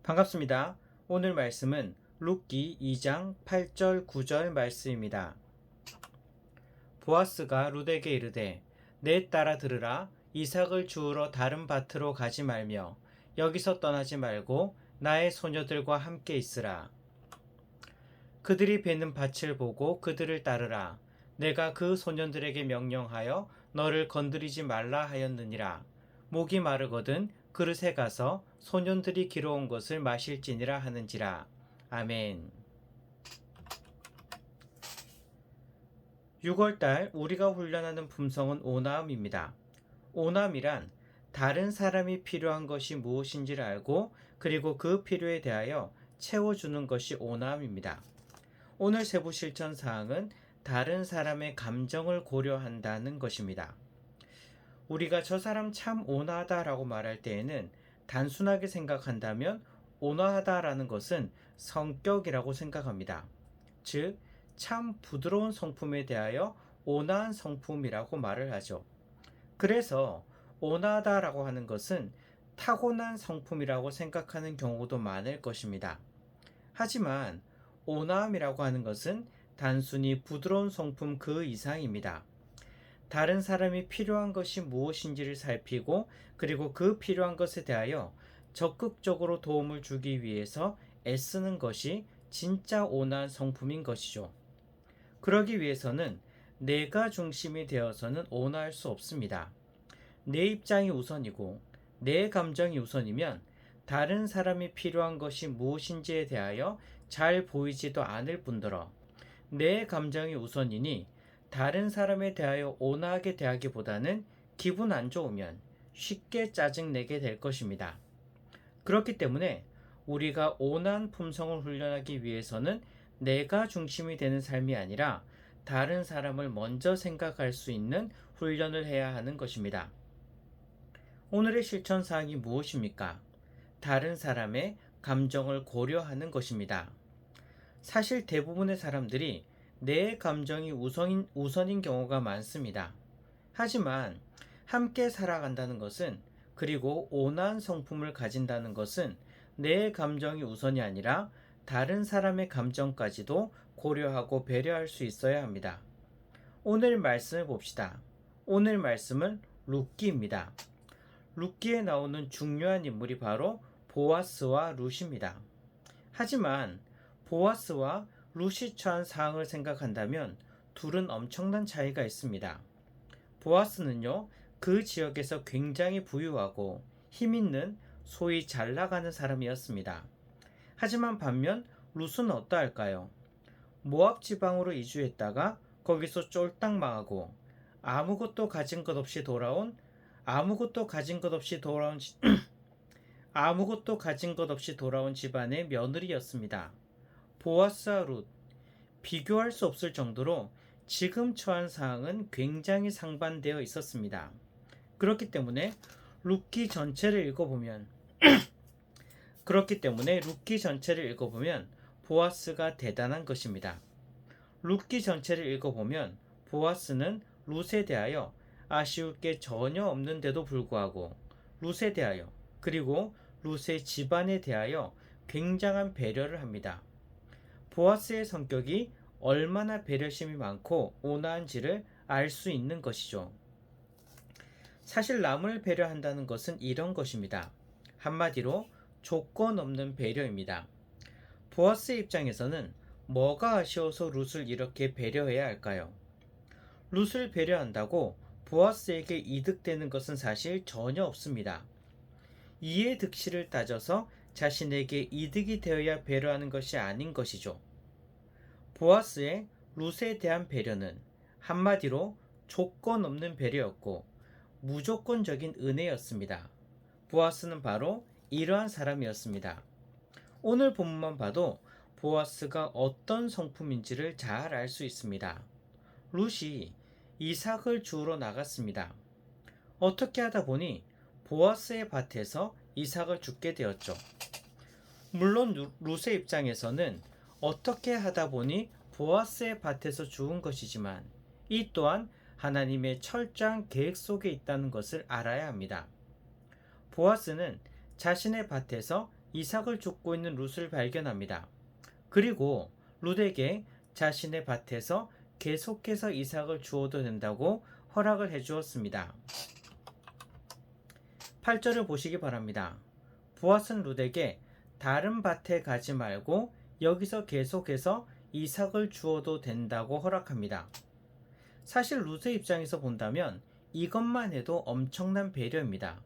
반갑습니다. 오늘 말씀은 룻기 2장 8절 9절 말씀입니다. 보아스가 룻에게 이르되 내 딸아 들으라. 이삭을 주우러 다른 밭으로 가지 말며 여기서 떠나지 말고 나의 소녀들과 함께 있으라. 그들이 베는 밭을 보고 그들을 따르라. 내가 그 소년들에게 명령하여 너를 건드리지 말라 하였느니라. 목이 마르거든 그릇에 가서 소년들이 길어온 것을 마실지니라 하는지라. 아멘. 6월달 우리가 훈련하는 품성은 오나음입니다. 오남이란 다른 사람이 필요한 것이 무엇인지를 알고 그리고 그 필요에 대하여 채워주는 것이 오남입니다. 오늘 세부 실천 사항은 다른 사람의 감정을 고려한다는 것입니다. 우리가 저 사람 참 온화하다라고 말할 때에는 단순하게 생각한다면 온화하다라는 것은 성격이라고 생각합니다. 즉, 참 부드러운 성품에 대하여 온화한 성품이라고 말을 하죠. 그래서 온화하다라고 하는 것은 타고난 성품이라고 생각하는 경우도 많을 것입니다. 하지만 온화함이라고 하는 것은 단순히 부드러운 성품 그 이상입니다. 다른 사람이 필요한 것이 무엇인지를 살피고 그리고 그 필요한 것에 대하여 적극적으로 도움을 주기 위해서 애쓰는 것이 진짜 온화한 성품인 것이죠. 그러기 위해서는 내가 중심이 되어서는 온화할 수 없습니다. 내 입장이 우선이고 내 감정이 우선이면 다른 사람이 필요한 것이 무엇인지에 대하여 잘 보이지도 않을 뿐더러 내 감정이 우선이니 다른 사람에 대하여 온화하게 대하기보다는 기분 안 좋으면 쉽게 짜증내게 될 것입니다. 그렇기 때문에 우리가 온화한 품성을 훈련하기 위해서는 내가 중심이 되는 삶이 아니라 다른 사람을 먼저 생각할 수 있는 훈련을 해야 하는 것입니다. 오늘의 실천 사항이 무엇입니까? 다른 사람의 감정을 고려하는 것입니다. 사실 대부분의 사람들이 내 감정이 우선인 경우가 많습니다. 하지만 함께 살아간다는 것은 그리고 온화한 성품을 가진다는 것은 내 감정이 우선이 아니라 다른 사람의 감정까지도 고려하고 배려할 수 있어야 합니다. 오늘 말씀을 봅시다. 오늘 말씀은 룻기입니다. 룻기에 나오는 중요한 인물이 바로 보아스와 룻입니다. 하지만 보아스와 룻이 처한 상황을 생각한다면 둘은 엄청난 차이가 있습니다. 보아스는요, 그 지역에서 굉장히 부유하고 힘있는 소위 잘 나가는 사람이었습니다. 하지만 반면 룻은 어떠할까요? 모압 지방으로 이주했다가 거기서 쫄딱 망하고 아무것도 가진 것 없이 돌아온 아무것도 가진 것 없이 돌아온 아무것도 가진 것 없이 돌아온 집안의 며느리였습니다. 보아스와 룻, 비교할 수 없을 정도로 지금 처한 상황은 굉장히 상반되어 있었습니다. 그렇기 때문에 룻기 전체를 읽어보면 보아스가 대단한 것입니다. 룻기 전체를 읽어보면 보아스는 룻에 대하여 아쉬울 게 전혀 없는데도 불구하고 룻에 대하여 그리고 룻의 집안에 대하여 굉장한 배려를 합니다. 보아스의 성격이 얼마나 배려심이 많고 온화한지를 알 수 있는 것이죠. 사실 남을 배려한다는 것은 이런 것입니다. 한마디로 조건 없는 배려입니다. 보아스의 입장에서는 뭐가 아쉬워서 룻을 이렇게 배려해야 할까요? 룻을 배려한다고 보아스에게 이득되는 것은 사실 전혀 없습니다. 이해 득실을 따져서 자신에게 이득이 되어야 배려하는 것이 아닌 것이죠. 보아스의 룻에 대한 배려는 한마디로 조건 없는 배려였고 무조건적인 은혜였습니다. 보아스는 바로 이러한 사람이었습니다. 오늘 본문만 봐도 보아스가 어떤 성품인지를 잘 알 수 있습니다. 룻이 이삭을 주우러 나갔습니다. 어떻게 하다 보니 보아스의 밭에서 이삭을 줍게 되었죠. 물론 룻의 입장에서는 어떻게 하다 보니 보아스의 밭에서 주운 것이지만 이 또한 하나님의 철저한 계획 속에 있다는 것을 알아야 합니다. 보아스는 자신의 밭에서 이삭을 쫓고 있는 룻을 발견합니다. 그리고 룻에게 자신의 밭에서 계속해서 이삭을 주어도 된다고 허락을 해주었습니다. 8절을 보시기 바랍니다. 보아스는 룻에게 다른 밭에 가지 말고 여기서 계속해서 이삭을 주어도 된다고 허락합니다. 사실 룻의 입장에서 본다면 이것만 해도 엄청난 배려입니다.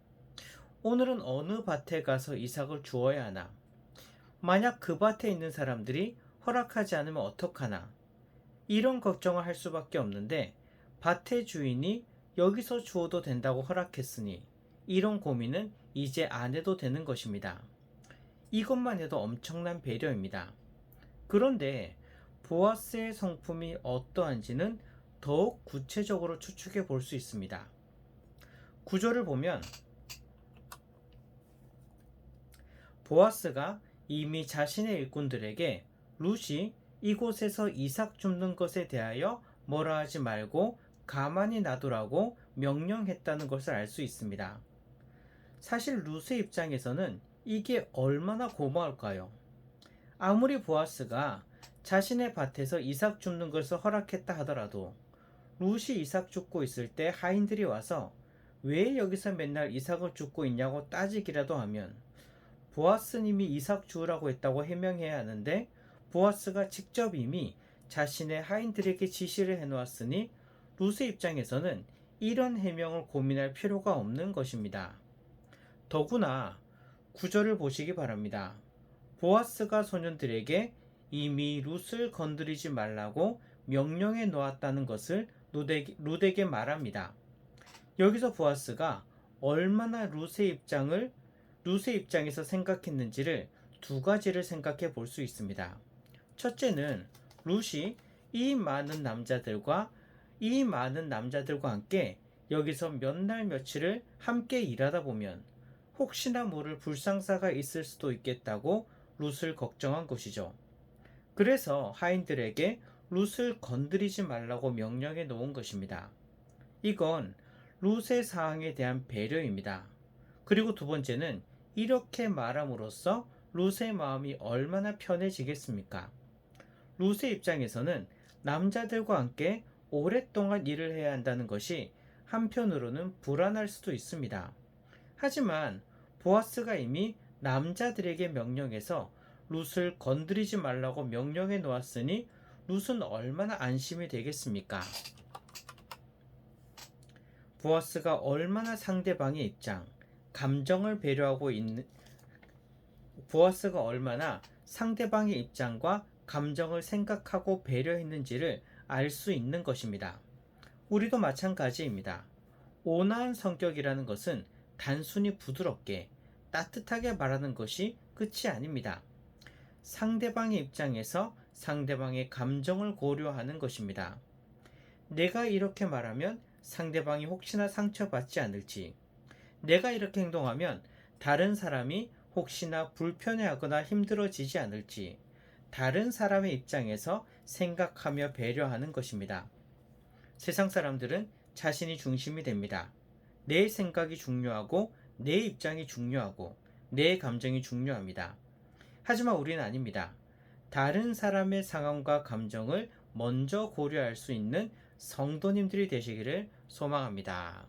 오늘은 어느 밭에 가서 이삭을 주어야 하나? 만약 그 밭에 있는 사람들이 허락하지 않으면 어떡하나? 이런 걱정을 할 수밖에 없는데 밭의 주인이 여기서 주어도 된다고 허락했으니 이런 고민은 이제 안 해도 되는 것입니다. 이것만 해도 엄청난 배려입니다. 그런데 보아스의 성품이 어떠한지는 더욱 구체적으로 추측해 볼 수 있습니다. 구절을 보면 보아스가 이미 자신의 일꾼들에게 룻이 이곳에서 이삭 줍는 것에 대하여 뭐라 하지 말고 가만히 놔두라고 명령했다는 것을 알 수 있습니다. 사실 룻의 입장에서는 이게 얼마나 고마울까요? 아무리 보아스가 자신의 밭에서 이삭 줍는 것을 허락했다 하더라도 룻이 이삭 줍고 있을 때 하인들이 와서 왜 여기서 맨날 이삭을 줍고 있냐고 따지기라도 하면 보아스님이 이삭 주우라고 했다고 해명해야 하는데 보아스가 직접 이미 자신의 하인들에게 지시를 해놓았으니 룻의 입장에서는 이런 해명을 고민할 필요가 없는 것입니다. 더구나 구절을 보시기 바랍니다. 보아스가 소년들에게 이미 룻을 건드리지 말라고 명령해 놓았다는 것을 룻에게 말합니다. 여기서 보아스가 얼마나 룻의 입장에서 생각했는지를 두 가지를 생각해 볼 수 있습니다. 첫째는 룻이 이 많은 남자들과 함께 여기서 몇 날 며칠을 함께 일하다 보면 혹시나 모를 불상사가 있을 수도 있겠다고 룻을 걱정한 것이죠. 그래서 하인들에게 룻을 건드리지 말라고 명령해 놓은 것입니다. 이건 룻의 사항에 대한 배려입니다. 그리고 두 번째는 이렇게 말함으로써 룻의 마음이 얼마나 편해지겠습니까? 룻의 입장에서는 남자들과 함께 오랫동안 일을 해야 한다는 것이 한편으로는 불안할 수도 있습니다. 하지만 보아스가 이미 남자들에게 명령해서 룻을 건드리지 말라고 명령해 놓았으니 룻은 얼마나 안심이 되겠습니까? 보아스가 얼마나 상대방의 입장, 감정을 배려하고 있는 보아스가 얼마나 상대방의 입장과 감정을 생각하고 배려했는지를 알 수 있는 것입니다. 우리도 마찬가지입니다. 온화한 성격이라는 것은 단순히 부드럽게 따뜻하게 말하는 것이 끝이 아닙니다. 상대방의 입장에서 상대방의 감정을 고려하는 것입니다. 내가 이렇게 말하면 상대방이 혹시나 상처받지 않을지, 내가 이렇게 행동하면 다른 사람이 혹시나 불편해하거나 힘들어지지 않을지, 다른 사람의 입장에서 생각하며 배려하는 것입니다. 세상 사람들은 자신이 중심이 됩니다. 내 생각이 중요하고 내 입장이 중요하고 내 감정이 중요합니다. 하지만 우리는 아닙니다. 다른 사람의 상황과 감정을 먼저 고려할 수 있는 성도님들이 되시기를 소망합니다.